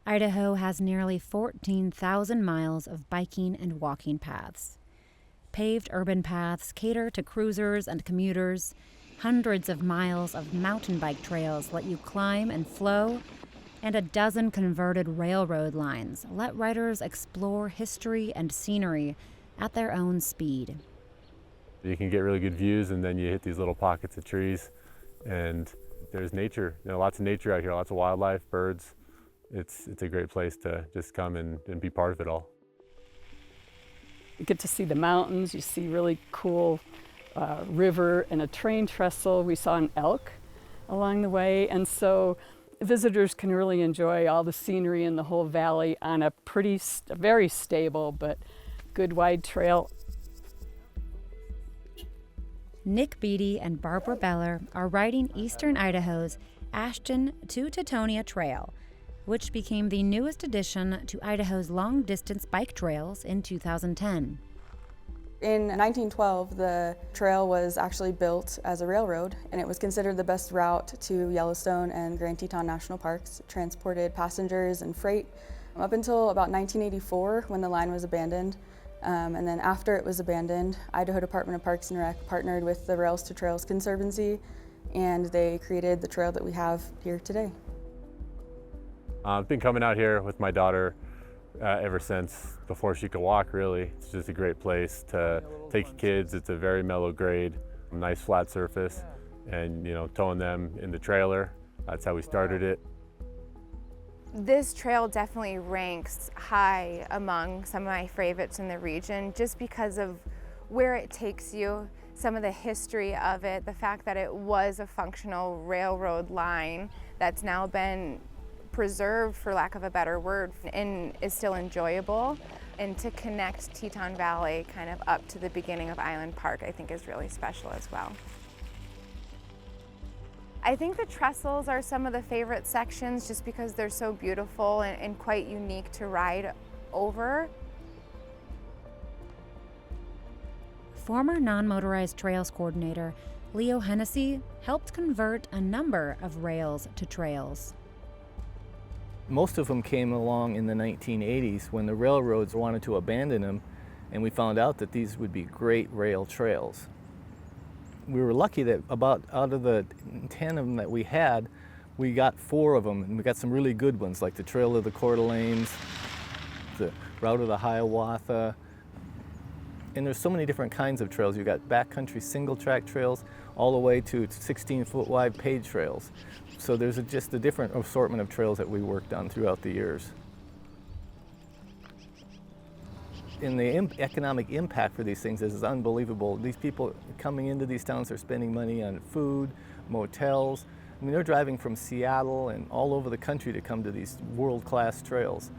Idaho has nearly 14,000 miles of biking and walking paths. Paved urban paths cater to cruisers and commuters. Hundreds of miles of mountain bike trails let you climb and flow, and a dozen converted railroad lines let riders explore history and scenery at their own speed. You can get really good views, and then you hit these little pockets of trees, and there's nature. Lots of nature out here, lots of wildlife, birds. It's a great place to just come and be part of it all. You get to see the mountains, you see really cool river and a train trestle. We saw an elk along the way, and so visitors can really enjoy all the scenery in the whole valley on a very stable but good wide trail. Nick Beatty and Barbara Beller are riding eastern Idaho's ASHTON-TETONIA Trail, which became the newest addition to Idaho's long-distance bike trails in 2010. In 1912, the trail was actually built as a railroad, and it was considered the best route to Yellowstone and Grand Teton National Parks. It transported passengers and freight up until about 1984 when the line was abandoned. And then after it was abandoned, Idaho Department of Parks and Rec partnered with the Rails to Trails Conservancy, and they created the trail that we have here today. I've been coming out here with my daughter ever since before she could walk, really. It's just a great place to take kids. It's a very mellow grade, nice flat surface, and towing them in the trailer. That's how we started it. This trail definitely ranks high among some of my favorites in the region just because of where it takes you, some of the history of it, the fact that it was a functional railroad line that's now been preserved, for lack of a better word, and is still enjoyable. And to connect Teton Valley kind of up to the beginning of Island Park, I think is really special as well. I think the trestles are some of the favorite sections just because they're so beautiful and quite unique to ride over. Former non-motorized trails coordinator Leo Hennessy helped convert a number of rails to trails. Most of them came along in the 1980s when the railroads wanted to abandon them, and we found out that these would be great rail trails. We were lucky that out of the 10 of them that we had, we got 4 of them, and we got some really good ones, like the Trail of the Coeur d'Alenes, the Route of the Hiawatha. And there's so many different kinds of trails. You've got backcountry single track trails all the way to 16-foot wide paved trails. So there's just a different assortment of trails that we worked on throughout the years. And the economic impact for these things is unbelievable. These people coming into these towns are spending money on food, motels. I mean, they're driving from Seattle and all over the country to come to these world-class trails.